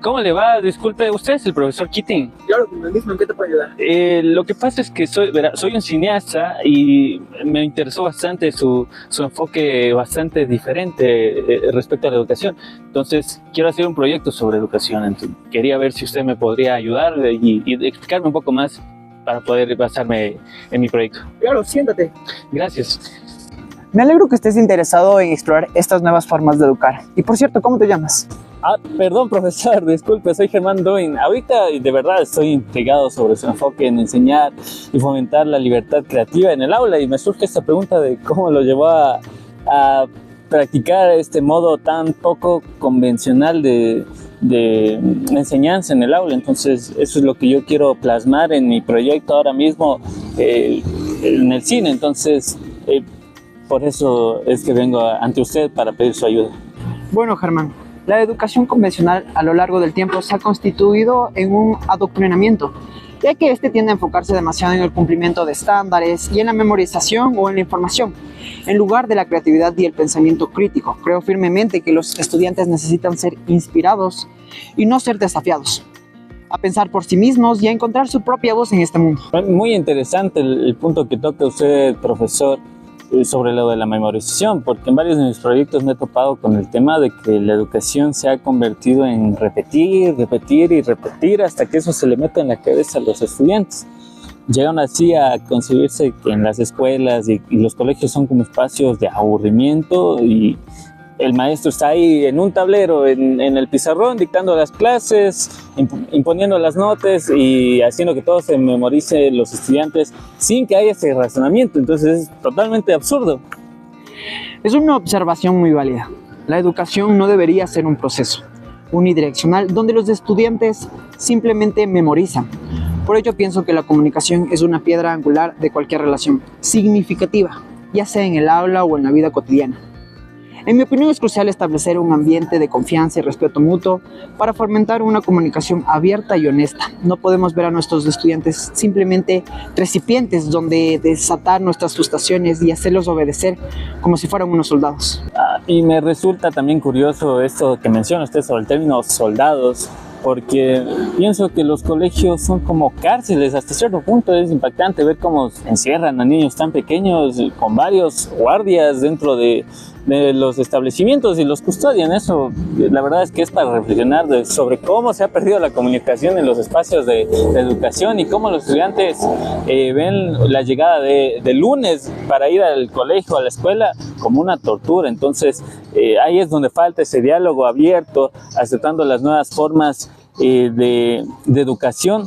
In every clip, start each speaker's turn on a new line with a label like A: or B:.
A: ¿Cómo le va? Disculpe, ¿usted es el profesor Keating?
B: Claro, con el mismo, ¿en qué te puedo ayudar?
A: Lo que pasa es que soy un cineasta y me interesó bastante su enfoque bastante diferente respecto a la educación. Entonces, quiero hacer un proyecto sobre educación. Entonces, quería ver si usted me podría ayudar y explicarme un poco más para poder basarme en mi proyecto.
B: Claro, siéntate.
A: Gracias.
B: Me alegro que estés interesado en explorar estas nuevas formas de educar. Y por cierto, ¿cómo te llamas?
A: Perdón, profesor, disculpe, soy Germán Doin. Ahorita de verdad estoy intrigado sobre su enfoque en enseñar y fomentar la libertad creativa en el aula y me surge esta pregunta de cómo lo llevó a practicar este modo tan poco convencional de enseñanza en el aula. Entonces, eso es lo que yo quiero plasmar en mi proyecto ahora mismo en el cine. Entonces, por eso es que vengo ante usted para pedir su ayuda.
B: Bueno, Germán, la educación convencional a lo largo del tiempo se ha constituido en un adoctrinamiento, ya que este tiende a enfocarse demasiado en el cumplimiento de estándares y en la memorización o en la información, en lugar de la creatividad y el pensamiento crítico. Creo firmemente que los estudiantes necesitan ser inspirados y no ser desafiados a pensar por sí mismos y a encontrar su propia voz en este mundo.
A: Muy interesante el punto que toca usted, profesor, sobre lo de la memorización, porque en varios de mis proyectos me he topado con el tema de que la educación se ha convertido en repetir, repetir y repetir hasta que eso se le mete en la cabeza a los estudiantes. Llegan así a concebirse que en las escuelas y los colegios son como espacios de aburrimiento y el maestro está ahí en un tablero, en el pizarrón, dictando las clases, imponiendo las notas y haciendo que todo se memorice los estudiantes sin que haya ese razonamiento. Entonces es totalmente absurdo.
B: Es una observación muy válida. La educación no debería ser un proceso unidireccional donde los estudiantes simplemente memorizan. Por ello pienso que la comunicación es una piedra angular de cualquier relación significativa, ya sea en el aula o en la vida cotidiana. En mi opinión es crucial establecer un ambiente de confianza y respeto mutuo para fomentar una comunicación abierta y honesta. No podemos ver a nuestros estudiantes simplemente recipientes donde desatar nuestras frustraciones y hacerlos obedecer como si fueran unos soldados.
A: Y me resulta también curioso esto que menciona usted sobre el término soldados, porque pienso que los colegios son como cárceles. Hasta cierto punto es impactante ver cómo encierran a niños tan pequeños con varios guardias dentro de los establecimientos y los custodian. Eso la verdad es que es para reflexionar sobre cómo se ha perdido la comunicación en los espacios de educación y cómo los estudiantes ven la llegada de lunes para ir al colegio, a la escuela, como una tortura. Entonces ahí es donde falta ese diálogo abierto, aceptando las nuevas formas de educación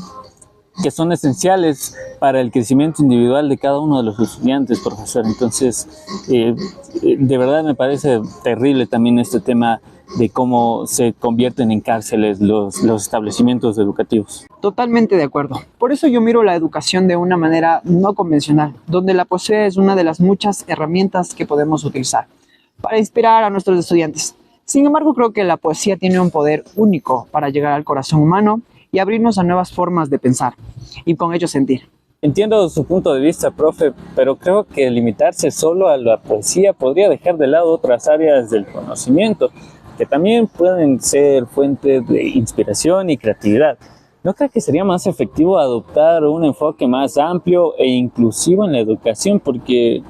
A: que son esenciales para el crecimiento individual de cada uno de los estudiantes, profesor. Entonces, de verdad me parece terrible también este tema de cómo se convierten en cárceles los establecimientos educativos.
B: Totalmente de acuerdo. Por eso yo miro la educación de una manera no convencional, donde la poesía es una de las muchas herramientas que podemos utilizar para inspirar a nuestros estudiantes. Sin embargo, creo que la poesía tiene un poder único para llegar al corazón humano y abrirnos a nuevas formas de pensar y con ello sentir.
A: Entiendo su punto de vista, profe, pero creo que limitarse solo a la poesía podría dejar de lado otras áreas del conocimiento que también pueden ser fuentes de inspiración y creatividad. ¿No cree que sería más efectivo adoptar un enfoque más amplio e inclusivo en la educación? Porque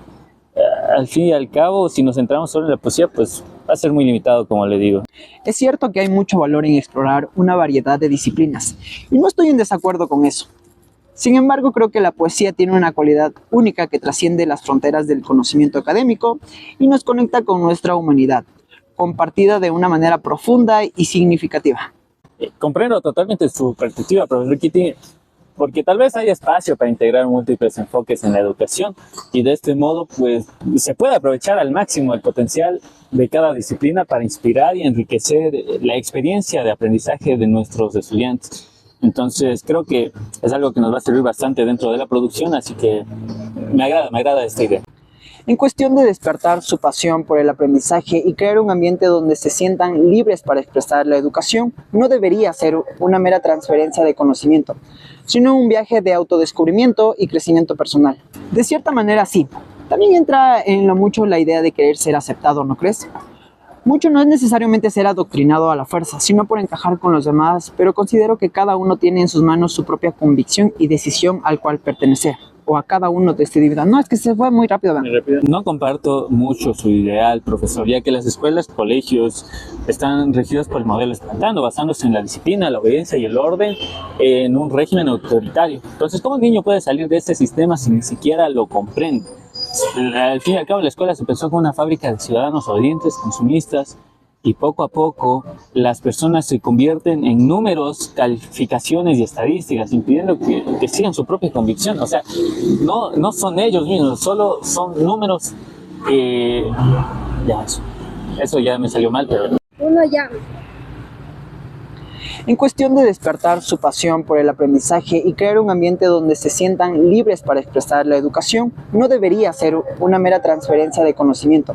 A: al fin y al cabo, si nos centramos solo en la poesía, pues va a ser muy limitado, como le digo.
B: Es cierto que hay mucho valor en explorar una variedad de disciplinas, y no estoy en desacuerdo con eso. Sin embargo, creo que la poesía tiene una cualidad única que trasciende las fronteras del conocimiento académico y nos conecta con nuestra humanidad, compartida de una manera profunda y significativa.
A: Comprendo totalmente su perspectiva, profesor Keating, porque tal vez haya espacio para integrar múltiples enfoques en la educación y de este modo pues se puede aprovechar al máximo el potencial de cada disciplina para inspirar y enriquecer la experiencia de aprendizaje de nuestros estudiantes. Entonces creo que es algo que nos va a servir bastante dentro de la producción, así que me agrada esta idea.
B: En cuestión de despertar su pasión por el aprendizaje y crear un ambiente donde se sientan libres para expresar la educación, no debería ser una mera transferencia de conocimiento, sino un viaje de autodescubrimiento y crecimiento personal. De cierta manera sí, también entra en lo mucho la idea de querer ser aceptado, ¿no crees? Mucho no es necesariamente ser adoctrinado a la fuerza, sino por encajar con los demás, pero considero que cada uno tiene en sus manos su propia convicción y decisión al cual pertenecer, o a cada uno de este individuo. No, es que se fue muy rápido, ¿verdad?
A: Muy rápido. No comparto mucho su ideal, profesor, ya que las escuelas, colegios están regidos por el modelo espartano, basándose en la disciplina, la obediencia y el orden en un régimen autoritario. Entonces, ¿cómo un niño puede salir de este sistema si ni siquiera lo comprende? Al fin y al cabo, la escuela se pensó como una fábrica de ciudadanos obedientes, consumistas, y poco a poco las personas se convierten en números, calificaciones y estadísticas, impidiendo que sigan su propia convicción. O sea, no son ellos mismos, solo son números. Ya, eso ya me salió mal, pero...
C: Uno ya.
B: En cuestión de despertar su pasión por el aprendizaje y crear un ambiente donde se sientan libres para expresar la educación, no debería ser una mera transferencia de conocimiento,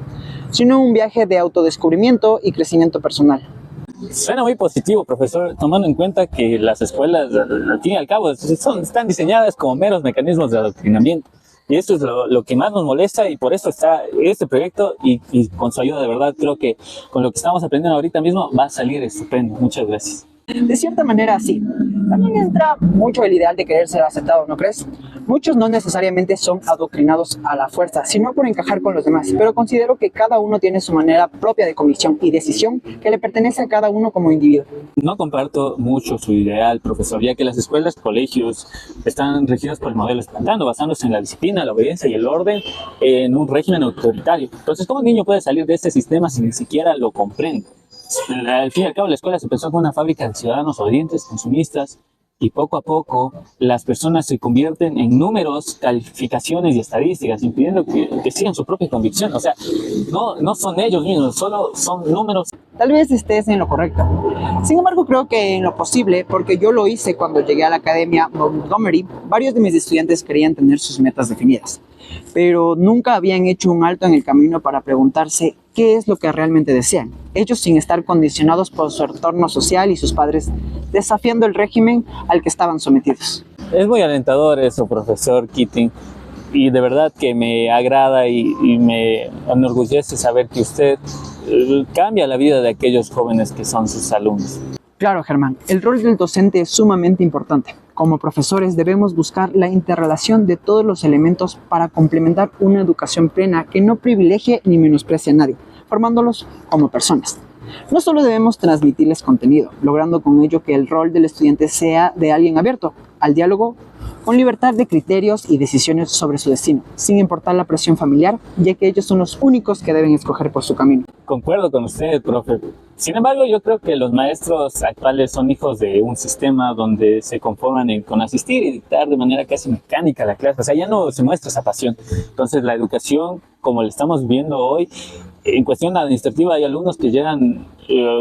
B: sino un viaje de autodescubrimiento y crecimiento personal.
A: Suena muy positivo, profesor, tomando en cuenta que las escuelas, al fin y al cabo, están diseñadas como meros mecanismos de adoctrinamiento. Y eso es lo que más nos molesta, y por eso está este proyecto, y con su ayuda de verdad creo que con lo que estamos aprendiendo ahorita mismo va a salir estupendo. Muchas gracias.
B: De cierta manera, sí. También entra mucho el ideal de querer ser aceptado, ¿no crees? Muchos no necesariamente son adoctrinados a la fuerza, sino por encajar con los demás, pero considero que cada uno tiene su manera propia de convicción y decisión que le pertenece a cada uno como individuo.
A: No comparto mucho su ideal, profesor, ya que las escuelas, colegios están regidos por el modelo espartano, basándose en la disciplina, la obediencia y el orden en un régimen autoritario. Entonces, ¿cómo un niño puede salir de este sistema si ni siquiera lo comprende? Al fin y al cabo, la escuela se pensó como una fábrica de ciudadanos obedientes, consumistas, y poco a poco las personas se convierten en números, calificaciones y estadísticas, impidiendo que sigan su propia convicción. O sea, no son ellos mismos, solo son números.
B: Tal vez estés en lo correcto. Sin embargo, creo que en lo posible, porque yo lo hice cuando llegué a la Academia Montgomery, varios de mis estudiantes querían tener sus metas definidas, pero nunca habían hecho un alto en el camino para preguntarse qué es lo que realmente desean. Ellos, sin estar condicionados por su entorno social y sus padres, desafiando el régimen al que estaban sometidos.
A: Es muy alentador eso, profesor Keating, y de verdad que me agrada y me enorgullece saber que usted cambia la vida de aquellos jóvenes que son sus alumnos.
B: Claro, Germán, el rol del docente es sumamente importante. Como profesores debemos buscar la interrelación de todos los elementos para complementar una educación plena que no privilegie ni menosprecie a nadie, formándolos como personas. No solo debemos transmitirles contenido, logrando con ello que el rol del estudiante sea de alguien abierto al diálogo, con libertad de criterios y decisiones sobre su destino, sin importar la presión familiar, ya que ellos son los únicos que deben escoger por su camino.
A: Concuerdo con usted, profe. Sin embargo, yo creo que los maestros actuales son hijos de un sistema donde se conforman con asistir y dictar de manera casi mecánica la clase. O sea, ya no se muestra esa pasión. Entonces, la educación, como la estamos viendo hoy, en cuestión administrativa, hay alumnos que llegan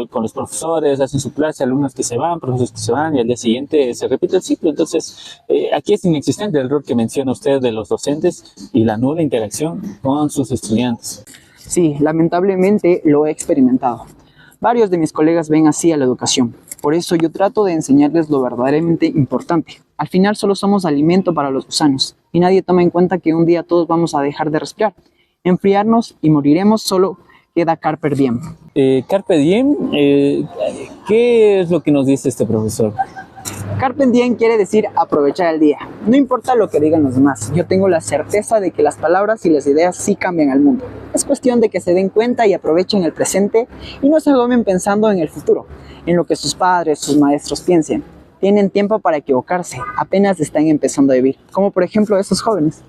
A: con los profesores, hacen su clase, alumnos que se van, profesores que se van, y al día siguiente se repite el ciclo. Entonces, aquí es inexistente el rol que menciona usted de los docentes y la nula interacción con sus estudiantes.
B: Sí, lamentablemente lo he experimentado. Varios de mis colegas ven así a la educación. Por eso yo trato de enseñarles lo verdaderamente importante. Al final solo somos alimento para los gusanos, y nadie toma en cuenta que un día todos vamos a dejar de respirar, enfriarnos y moriremos. Solo queda carpe diem.
A: Carpe diem, ¿qué es lo que nos dice este profesor?
B: Carpe diem quiere decir aprovechar el día. No importa lo que digan los demás, yo tengo la certeza de que las palabras y las ideas sí cambian al mundo. Es cuestión de que se den cuenta y aprovechen el presente y no se agoben pensando en el futuro, en lo que sus padres, sus maestros piensen. Tienen tiempo para equivocarse, apenas están empezando a vivir, como por ejemplo esos jóvenes.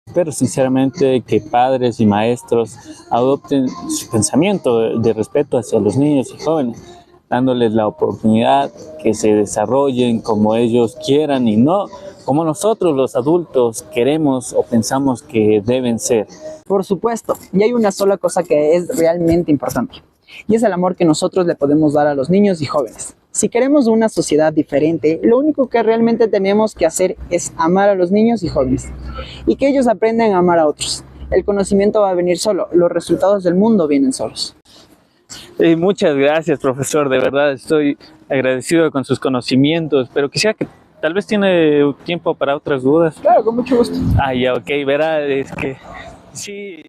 A: Espero sinceramente que padres y maestros adopten su pensamiento de respeto hacia los niños y jóvenes, dándoles la oportunidad que se desarrollen como ellos quieran y no como nosotros los adultos queremos o pensamos que deben ser.
B: Por supuesto, y hay una sola cosa que es realmente importante, y es el amor que nosotros le podemos dar a los niños y jóvenes. Si queremos una sociedad diferente, lo único que realmente tenemos que hacer es amar a los niños y jóvenes, y que ellos aprendan a amar a otros. El conocimiento va a venir solo, los resultados del mundo vienen solos.
A: Muchas gracias, profesor, de verdad estoy agradecido con sus conocimientos, pero quisiera que tal vez tiene tiempo para otras dudas.
B: Claro, con mucho gusto.
A: Ya, ok, verá, es que sí...